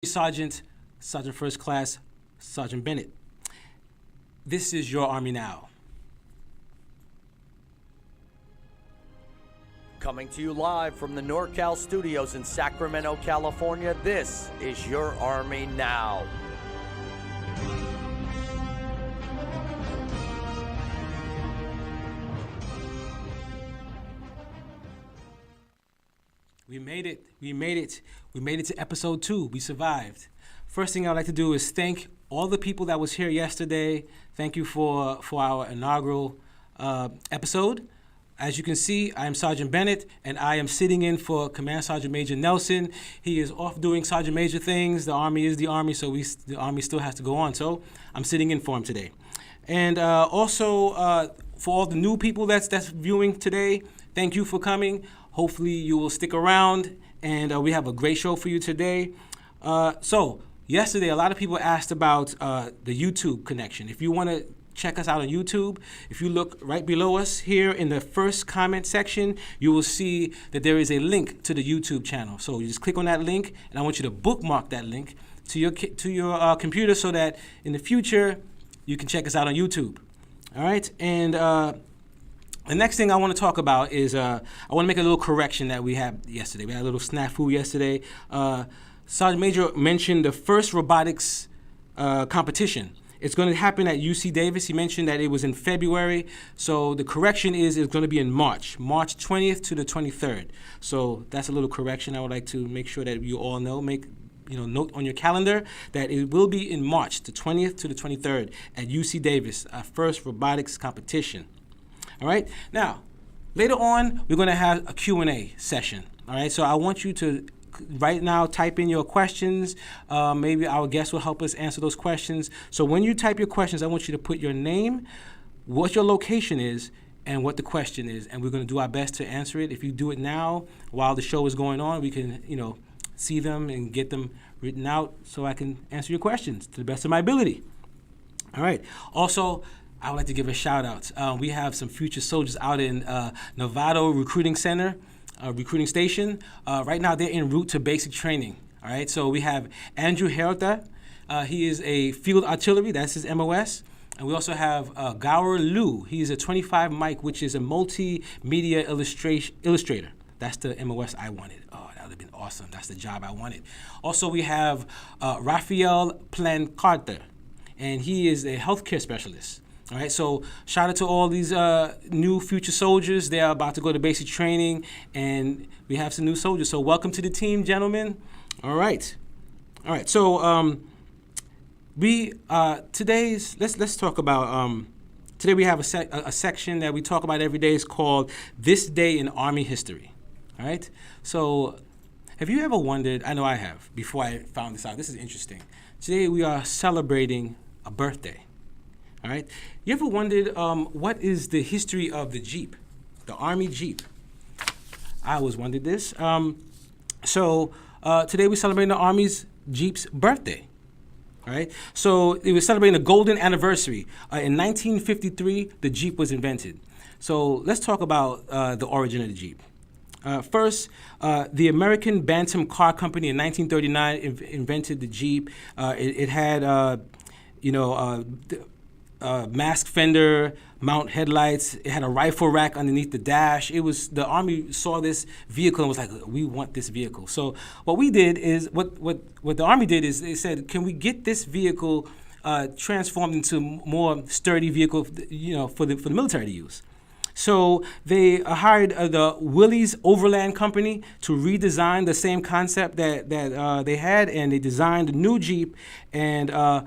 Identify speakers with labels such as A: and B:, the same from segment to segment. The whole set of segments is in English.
A: Sergeant First Class, Sergeant Bennett. This is your Army Now.
B: Coming to you live from the NorCal studios in Sacramento, California, this is your Army Now.
A: We made it. We made it. We made it to episode 2. We survived. First thing I'd like to do is thank all the people that was here yesterday. Thank you for our inaugural episode. As you can see, I am Sergeant Bennett, and I am sitting in for Command Sergeant Major Nelson. He is off doing Sergeant Major things. The Army is the Army, so the Army still has to go on. So I'm sitting in for him today. And also, for all the new people that's viewing today, thank you for coming. Hopefully you will stick around, and we have a great show for you today. So yesterday, a lot of people asked about the YouTube connection. If you want to check us out on YouTube, if you look right below us here in the first comment section, you will see that there is a link to the YouTube channel. So you just click on that link, and I want you to bookmark that link to your computer so that in the future you can check us out on YouTube. All right, and the next thing I want to talk about is I want to make a little correction that we had yesterday. We had a little snafu yesterday. Sergeant Major mentioned the first robotics competition. It's going to happen at UC Davis. He mentioned that it was in February. So the correction is it's going to be in March 20th to the 23rd. So that's a little correction I would like to make sure that you all know. Make note on your calendar that it will be in March, the 20th to the 23rd at UC Davis, our first robotics competition. All right. Now, later on, we're going to have a Q&A session. All right. So I want you to right now type in your questions. Maybe our guest will help us answer those questions. So when you type your questions, I want you to put your name, what your location is, and what the question is. And we're going to do our best to answer it. If you do it now while the show is going on, we can, see them and get them written out so I can answer your questions to the best of my ability. All right. Also, I would like to give a shout out. We have some future soldiers out in Novato Recruiting Center, recruiting station. Right now, they're en route to basic training. All right, so we have Andrew Herta. He is a field artillery. That's his MOS. And we also have Gaur Liu. He's a 25 mic, which is a multimedia illustrator. That's the MOS I wanted. Oh, that would have been awesome. That's the job I wanted. Also, we have Rafael Plancarter, and he is a healthcare specialist. All right, so shout out to all these new future soldiers. They are about to go to basic training, and we have some new soldiers. So welcome to the team, gentlemen. All right. So let's talk about today. We have a section that we talk about every day. It's called This Day in Army History. All right. So have you ever wondered? I know I have. Before I found this out, this is interesting. Today we are celebrating a birthday. All right. You ever wondered what is the history of the Jeep, the Army Jeep? I always wondered this. So today we're celebrating the Army's Jeep's birthday. All right. So it was celebrating the golden anniversary. In 1953, the Jeep was invented. So let's talk about the origin of the Jeep. First, the American Bantam Car Company in 1939 invented the Jeep. It had, mask fender, mount headlights. It had a rifle rack underneath the dash. The Army saw this vehicle and was like, we want this vehicle. So what we did is, what the Army did is they said, can we get this vehicle transformed into more sturdy vehicle, for the military to use? So they hired the Willys Overland Company to redesign the same concept that they had, and they designed a new Jeep. And now,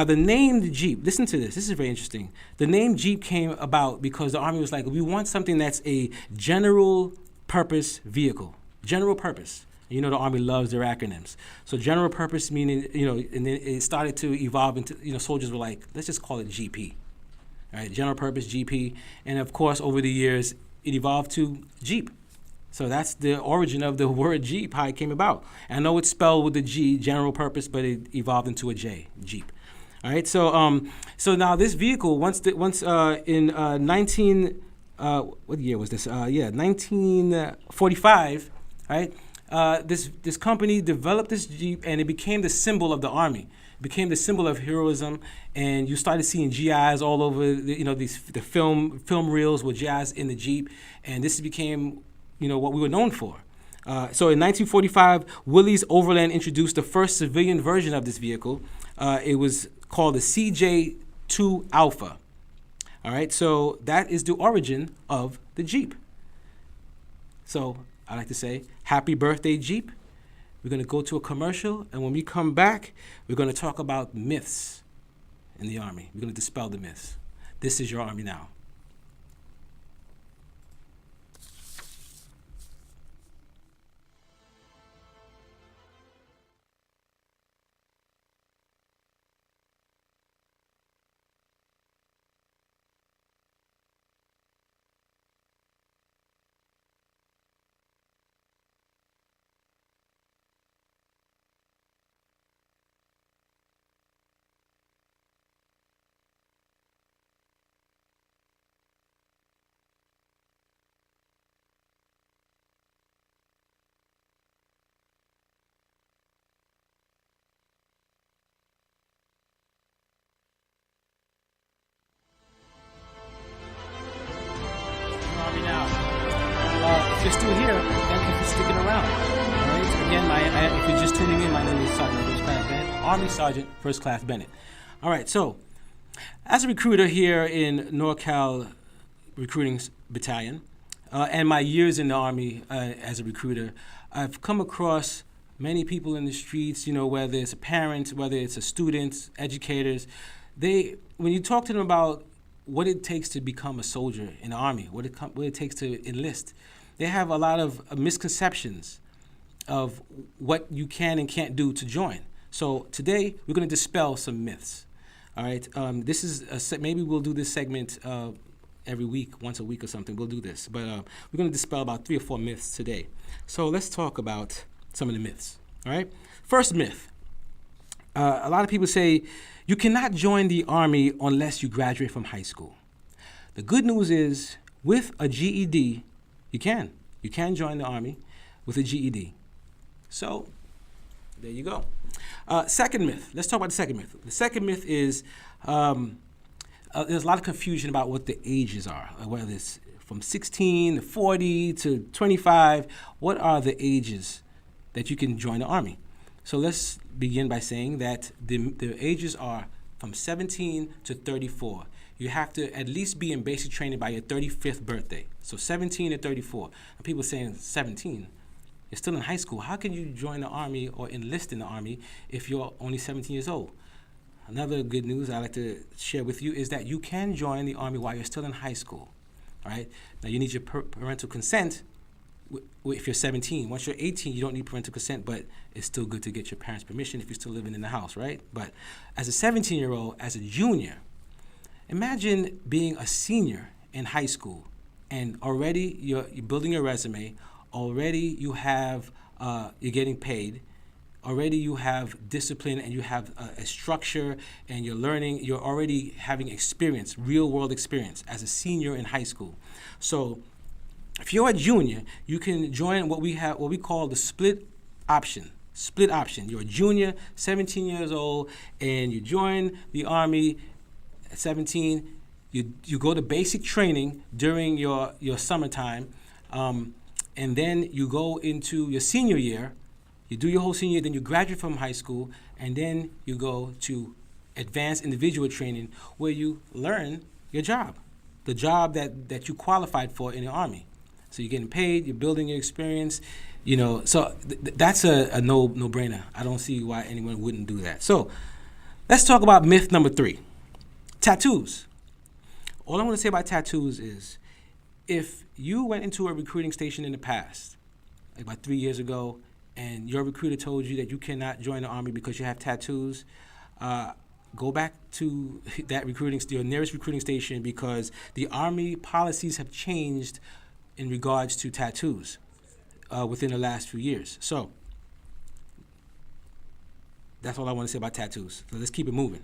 A: the name the Jeep, listen to this. This is very interesting. The name Jeep came about because the Army was like, we want something that's a general purpose vehicle. General purpose. The Army loves their acronyms. So general purpose meaning, and then it started to evolve into, soldiers were like, let's just call it GP. All right, general purpose, GP. And of course, over the years, it evolved to Jeep. So that's the origin of the word Jeep, how it came about. And I know it's spelled with a G, general purpose, but it evolved into a J, Jeep. All right, so now this vehicle, once in 19 what year was this? 1945, right? this company developed this Jeep, and it became the symbol of the Army. It became the symbol of heroism, and you started seeing GIs all over. The film reels with GIs in the Jeep, and this became what we were known for. So in 1945, Willys Overland introduced the first civilian version of this vehicle. It was called the CJ2 Alpha. All right, so that is the origin of the Jeep. So I like to say, happy birthday, Jeep. We're going to go to a commercial, and when we come back, we're going to talk about myths in the Army. We're going to dispel the myths. This is your Army Now. Army Now. If you're still here, thank you for sticking around. All right? Again, if you're just tuning in, my name is Sergeant First Class Bennett, Army Sergeant First Class Bennett. All right, so as a recruiter here in NorCal Recruiting Battalion, and my years in the Army as a recruiter, I've come across many people in the streets, whether it's a parent, whether it's a student, educators. When you talk to them about what it takes to become a soldier in the Army, what it takes to enlist, they have a lot of misconceptions of what you can and can't do to join. So today, we're going to dispel some myths. All right, this is maybe we'll do this segment every week, once a week or something. We'll do this, but we're going to dispel about 3 or 4 myths today. So let's talk about some of the myths. All right, first myth: a lot of people say you cannot join the Army unless you graduate from high school. The good news is, with a GED, you can join the Army with a GED. So there you go. Second myth. Let's talk about the second myth. The second myth is there's a lot of confusion about what the ages are, whether it's from 16 to 40 to 25. What are the ages that you can join the Army? So let's begin by saying that the ages are from 17 to 34. You have to at least be in basic training by your 35th birthday. So 17 to 34. And people saying 17. You're still in high school. How can you join the Army or enlist in the Army if you're only 17 years old? Another good news I like to share with you is that you can join the Army while you're still in high school. All right? Now, you need your parental consent if you're 17. Once you're 18, you don't need parental consent, but it's still good to get your parents' permission if you're still living in the house, right? But as a 17-year-old, as a junior, imagine being a senior in high school, and already you're building your resume. Already you have, you're getting paid. Already you have discipline, and you have a structure, and you're learning. You're already having experience, real world experience as a senior in high school. So if you're a junior, you can join what we call the split option. Split option. You're a junior, 17 years old, and you join the Army at 17. You go to basic training during your summertime. And then you go into your senior year, you do your whole senior year, then you graduate from high school, and then you go to advanced individual training where you learn your job, the job that you qualified for in the Army. So you're getting paid, you're building your experience, so that's a no-brainer. I don't see why anyone wouldn't do that. So let's talk about myth number 3, tattoos. All I want to say about tattoos is, if you went into a recruiting station in the past, like about 3 years ago, and your recruiter told you that you cannot join the Army because you have tattoos, go back to that your nearest recruiting station, because the Army policies have changed in regards to tattoos within the last few years. So that's all I want to say about tattoos. So let's keep it moving.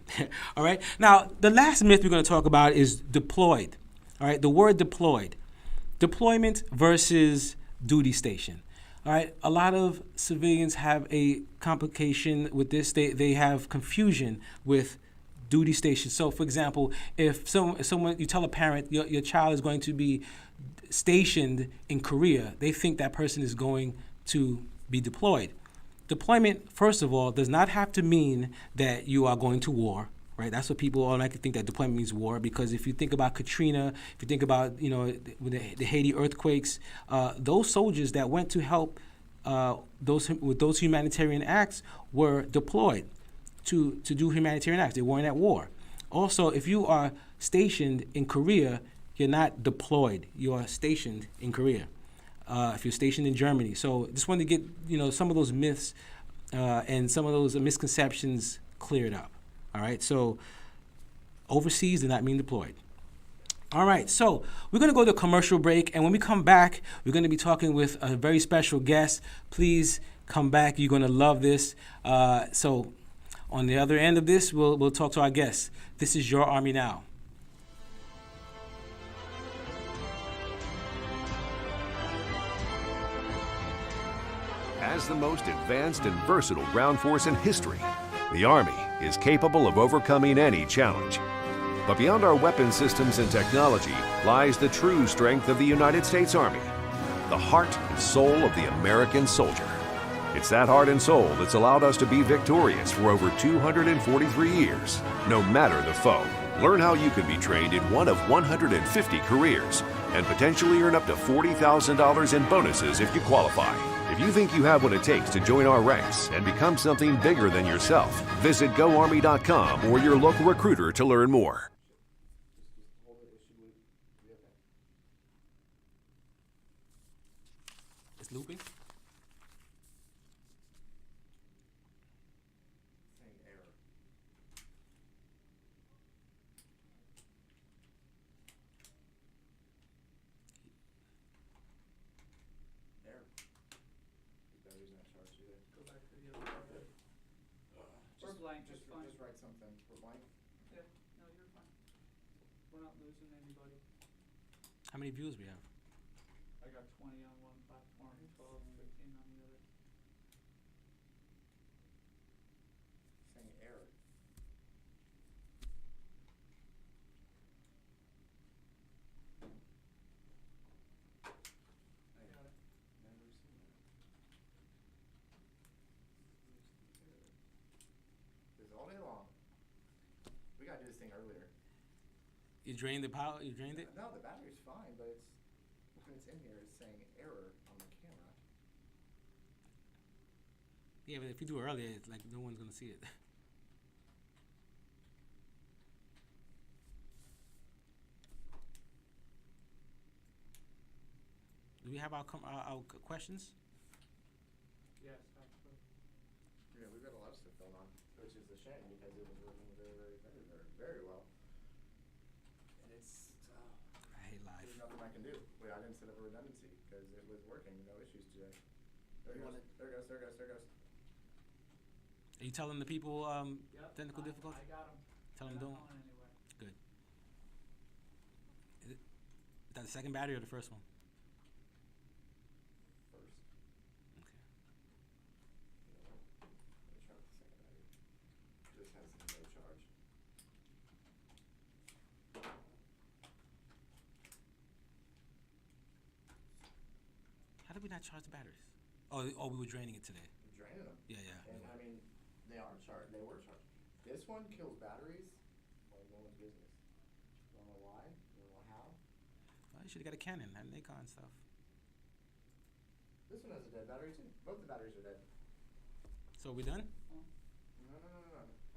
A: All right. Now, the last myth we're going to talk about is deployed. All right. The word deployed. Deployment versus duty station. All right, a lot of civilians have a complication with this. They have confusion with duty stations. So, for example, if someone you tell a parent your child is going to be stationed in Korea, they think that person is going to be deployed. Deployment, first of all, does not have to mean that you are going to war. Right, that's what people automatically think, that deployment means war. Because if you think about Katrina, if you think about the Haiti earthquakes, those soldiers that went to help with those humanitarian acts were deployed to do humanitarian acts. They weren't at war. Also, if you are stationed in Korea, you're not deployed. You are stationed in Korea. If you're stationed in Germany, so just wanted to get some of those myths and some of those misconceptions cleared up. All right, so overseas does not mean deployed. All right, so we're going to go to a commercial break, and when we come back, we're going to be talking with a very special guest. Please come back. You're going to love this. So on the other end of this, we'll talk to our guests. This is Your Army Now.
C: As the most advanced and versatile ground force in history, the Army is capable of overcoming any challenge. But beyond our weapon systems and technology lies the true strength of the United States Army, the heart and soul of the American soldier. It's that heart and soul that's allowed us to be victorious for over 243 years, no matter the foe. Learn how you can be trained in one of 150 careers and potentially earn up to $40,000 in bonuses if you qualify. If you think you have what it takes to join our ranks and become something bigger than yourself, visit GoArmy.com or your local recruiter to learn more.
A: It's looping.
D: Just write something. We're blank.
E: Yeah, no, you're fine. We're not losing anybody.
A: How many views we have?
E: I got 20 on one platform, 12, 15 on the other.
D: Saying error.
E: I got it.
D: Never seen that. This all day long. We gotta do this thing earlier.
A: You drained the power? You drained it?
D: No, the battery's fine, but it's when it's in here, it's saying error on the camera.
A: Yeah, but if you do it earlier, it's like no one's gonna see it. Do we have our questions?
E: Yes, actually.
D: Yeah, we've got a lot of stuff going on, which is a shame because it was working very well. And it's
A: I hate live.
D: there's nothing I can do. Wait, I didn't set up a redundancy because it was working, no issues today. There it goes. There it goes.
A: Are you telling the people
E: Yep,
A: technical
E: I
A: difficulties?
E: got them.
A: Tell them don't.
E: Anyway.
A: Good. Is that the second battery or the first one?
D: First.
A: Okay.
D: Let me try with the second battery. This has no charge.
A: How did we not charge the batteries? Oh, we were draining it today.
D: We're draining them.
A: Yeah.
D: And I mean, they are charged. They were charged. This one kills batteries like no one's business. Don't know why. Don't know how.
A: Well, you should have got a Canon, had Nikon stuff.
D: This one has a dead battery too. Both the batteries are dead.
A: So we done?
D: No.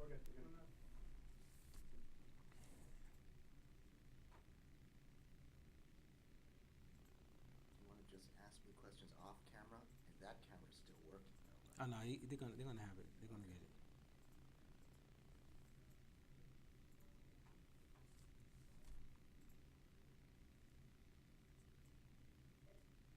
D: We're good.
F: You want to just ask me questions off camera, and that camera's still working though.
A: Oh no, they're gonna have it.